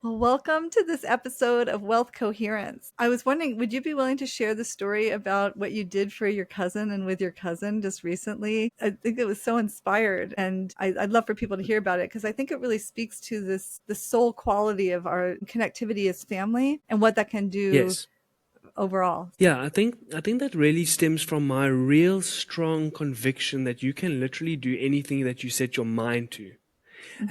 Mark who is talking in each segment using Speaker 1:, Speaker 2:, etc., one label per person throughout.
Speaker 1: Well, welcome to this episode of Wealth Coherence. I was wondering, would you be willing to share the story about what you did for your cousin and with your cousin just recently? I think it was so inspired, and I'd love for people to hear about it because I think it really speaks to the soul quality of our connectivity as family and what that can do
Speaker 2: Yes.
Speaker 1: overall.
Speaker 2: Yeah, I think that really stems from my real strong conviction that you can literally do anything that you set your mind to.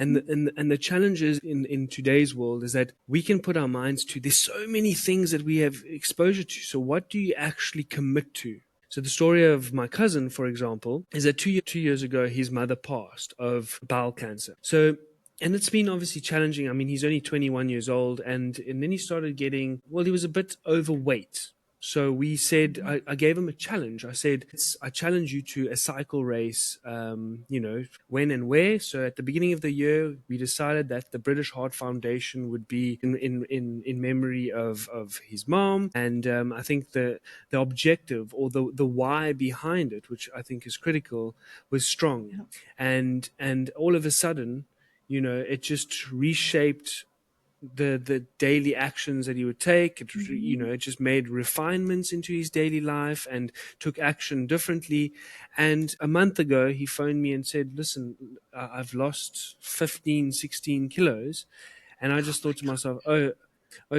Speaker 2: And
Speaker 1: Mhm.
Speaker 2: the challenge is in today's world is that we can put our minds to, there's so many things that we have exposure to. So what do you actually commit to? So the story of my cousin, for example, is that 2 years ago, his mother passed of bowel cancer. So, and it's been obviously challenging. I mean, he's only 21 years old, and then he started getting, well, he was a bit overweight. So we said,
Speaker 1: Mhm.
Speaker 2: I gave him a challenge. I said, I challenge you to a cycle race, when and where. So at the beginning of the year, we decided that the British Heart Foundation would be in memory of his mom. And I think the objective or the why behind it, which I think is critical, was strong.
Speaker 1: Yeah.
Speaker 2: And all of a sudden, it just reshaped the daily actions that he would take.
Speaker 1: Mhm.
Speaker 2: It just made refinements into his daily life and took action differently. And a month ago he phoned me and said, listen, I've lost 15, 16 kilos. And I
Speaker 1: Oh
Speaker 2: just
Speaker 1: my
Speaker 2: thought to myself, oh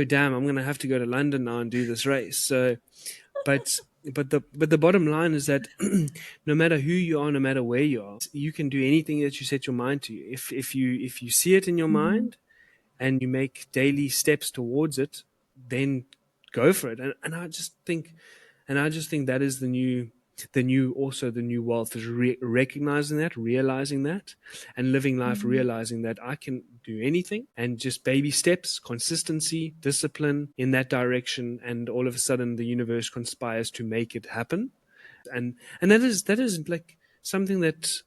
Speaker 2: damn, I'm going to have to go to London now and do this race. So but the bottom line is that no matter who you are, no matter where you are, you can do anything that you set your mind to. If you see it in your
Speaker 1: God. Mhm.
Speaker 2: mind and you make daily steps towards it, then go for it. And I just think that is the new wealth is recognizing that, realizing that, and living life
Speaker 1: Mhm.
Speaker 2: realizing that I can do anything, and just baby steps, consistency, discipline in that direction, and all of a sudden the universe conspires to make it happen. And that is like something that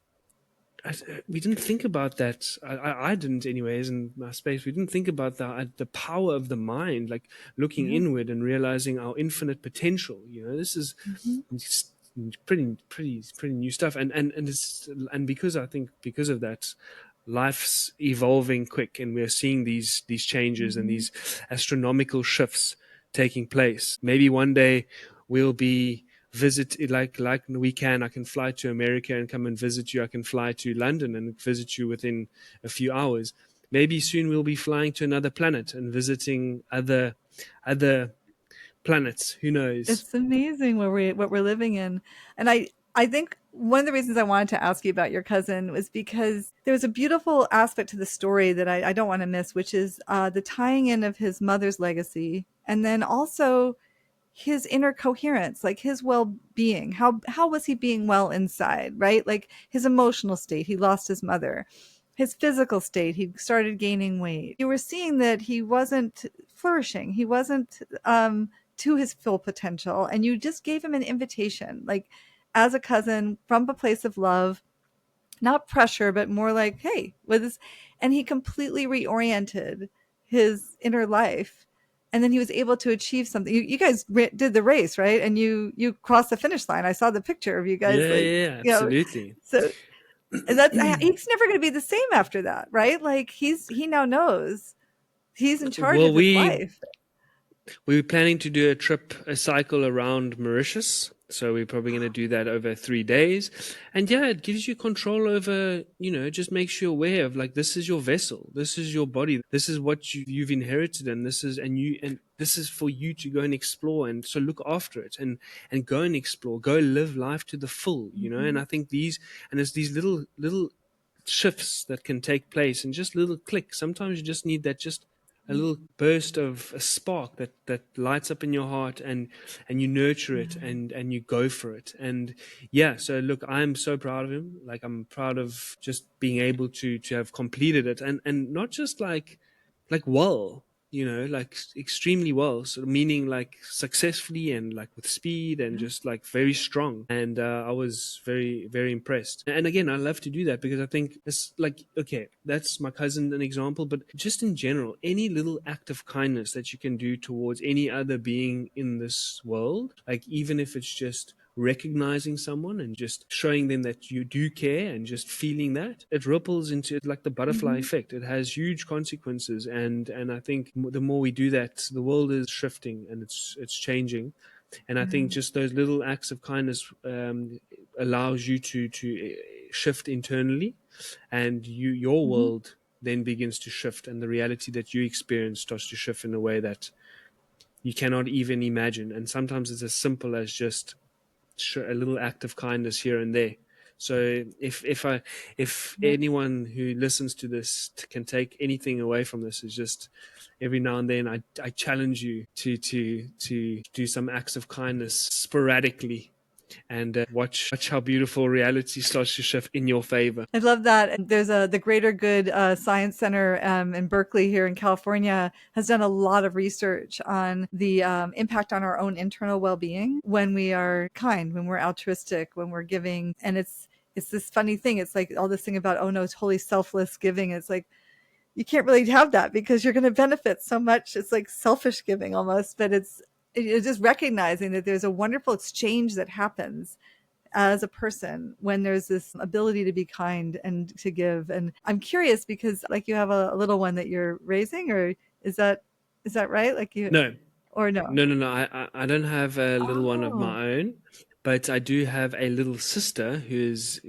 Speaker 2: we didn't think about that. I didn't, anyways, in my space. We didn't think about the power of the mind, like looking
Speaker 1: Yeah.
Speaker 2: inward and realizing our infinite potential. This is
Speaker 1: Mhm.
Speaker 2: it's pretty new stuff, and because I think because of that, life's evolving quick, and we're seeing these changes and
Speaker 1: Mhm.
Speaker 2: these astronomical shifts taking place. Maybe one day we'll be visit like I can fly to America and come and visit you. I can fly to London and visit you within a few hours. Maybe soon we'll be flying to another planet and visiting other planets. Who knows?
Speaker 1: It's amazing what we're living in. And I think one of the reasons I wanted to ask you about your cousin was because there was a beautiful aspect to the story that I don't want to miss, which is the tying in of his mother's legacy, and then also his inner coherence, like his well-being. How was he being well inside, right? Like his emotional state, he lost his mother. His physical state, he started gaining weight. You were seeing that he wasn't flourishing. He wasn't to his full potential. And you just gave him an invitation, like as a cousin from a place of love, not pressure, but more like, hey, with this. And he completely reoriented his inner life. And then he was able to achieve something. You guys did the race, right? And you crossed the finish line. I saw the picture of you guys,
Speaker 2: Yeah,
Speaker 1: like,
Speaker 2: yeah, yeah, absolutely.
Speaker 1: so he's never going to be the same after that, right? Like he now knows he's in charge
Speaker 2: Well,
Speaker 1: of his
Speaker 2: we
Speaker 1: life.
Speaker 2: we were planning to do a cycle around Mauritius. So we're probably going to do that over 3 days. And yeah, it gives you control over, just makes you aware of, like, this is your vessel. This is your body. This is what you've inherited. And this is for you to go and explore. And so look after it and go and explore, go live life to the full. And
Speaker 1: Mhm.
Speaker 2: I think there's these little shifts that can take place and just little clicks. Sometimes you just need that, just a little burst of a spark that lights up in your heart, and you nurture it,
Speaker 1: Yeah.
Speaker 2: and you go for it. And yeah, so look, I'm so proud of him. Like, I'm proud of just being able to have completed it, and not just like well, like extremely well, so meaning like successfully and like with speed and
Speaker 1: Yeah.
Speaker 2: just like very strong. And I was very, very impressed. And again, I love to do that because I think it's like, okay, that's my cousin, an example, but just in general, any little act of kindness that you can do towards any other being in this world, like even if it's just recognizing someone and just showing them that you do care and just feeling that, it ripples into it like the butterfly
Speaker 1: Mhm.
Speaker 2: effect. It has huge consequences, and I think the more we do that, the world is shifting and it's changing. And I think
Speaker 1: Yeah.
Speaker 2: just those little acts of kindness allows you to shift internally, and your
Speaker 1: Mhm.
Speaker 2: world then begins to shift, and the reality that you experience starts to shift in a way that you cannot even imagine. And sometimes it's as simple as just a little act of kindness here and there. So if
Speaker 1: Yeah.
Speaker 2: anyone who listens to this can take anything away from this, is just every now and then I challenge you to do some acts of kindness sporadically, and watch how beautiful reality starts to shift in your favor.
Speaker 1: I love that. And there's the Greater Good Science Center in Berkeley here in California has done a lot of research on the impact on our own internal well-being when we are kind, when we're altruistic, when we're giving. And it's this funny thing. It's like all this thing about, oh no, it's wholly selfless giving. It's like you can't really have that because you're going to benefit so much. It's like selfish giving almost, but it's just recognizing that there's a wonderful exchange that happens as a person when there's this ability to be kind and to give. And I'm curious because like you have a little one that you're raising, or is that is that right? Like you
Speaker 2: No,
Speaker 1: or no?
Speaker 2: no. I don't have a little one of
Speaker 1: Oh.
Speaker 2: my own, but I do have a little sister who's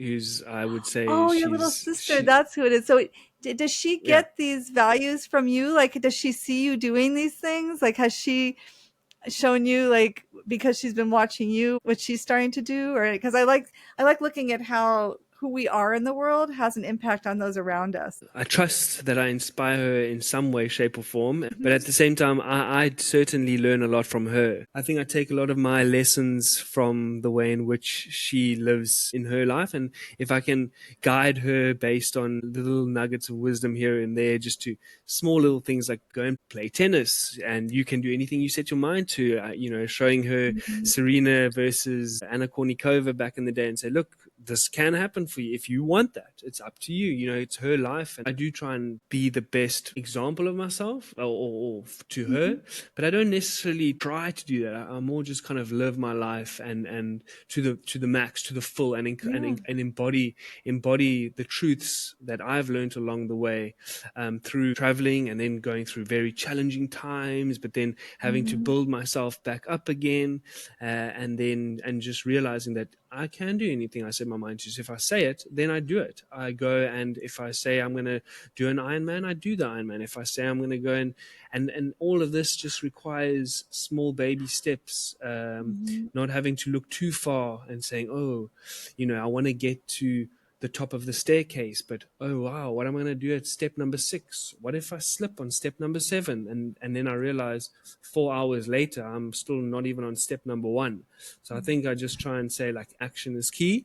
Speaker 2: I would say
Speaker 1: Oh, your little
Speaker 2: she's
Speaker 1: sister,
Speaker 2: she
Speaker 1: that's who it is. So does she
Speaker 2: yeah.
Speaker 1: get these values from you? Like does she see you doing these things? Like has she shown you, like, because she's been watching you, what she's starting to do? Or because I like looking at how who we are in the world has an impact on those around us.
Speaker 2: I trust that I inspire her in some way, shape, or form. But
Speaker 1: Mhm.
Speaker 2: at the same time, I certainly learn a lot from her. I think I take a lot of my lessons from the way in which she lives in her life. And if I can guide her based on little nuggets of wisdom here and there, just to small little things like go and play tennis, and you can do anything you set your mind to, showing her
Speaker 1: Mhm.
Speaker 2: Serena versus Anna Kournikova back in the day and say, look, this can happen for you if you want that. It's up to you. It's her life. And I do try and be the best example of myself or to her,
Speaker 1: Mhm.
Speaker 2: but I don't necessarily try to do that. I more just kind of live my life and to the max, to the full,
Speaker 1: Yeah.
Speaker 2: and embody the truths that I've learned along the way, through traveling and then going through very challenging times, but then having to
Speaker 1: Mhm.
Speaker 2: build myself back up again, and just realizing that I can do anything I set my mind to. So if I say it, then I do it. I go, and if I say I'm going to do an Ironman, I do the Ironman. If I say I'm going to go and all of this just requires small baby steps,
Speaker 1: Mhm.
Speaker 2: not having to look too far and saying, oh, I want to get to the top of the staircase, but oh wow, what am I going to do at step number 6? What if I slip on step number 7? And then I realize 4 hours later I'm still not even on step number 1. So I think I just try and say, like, action is key.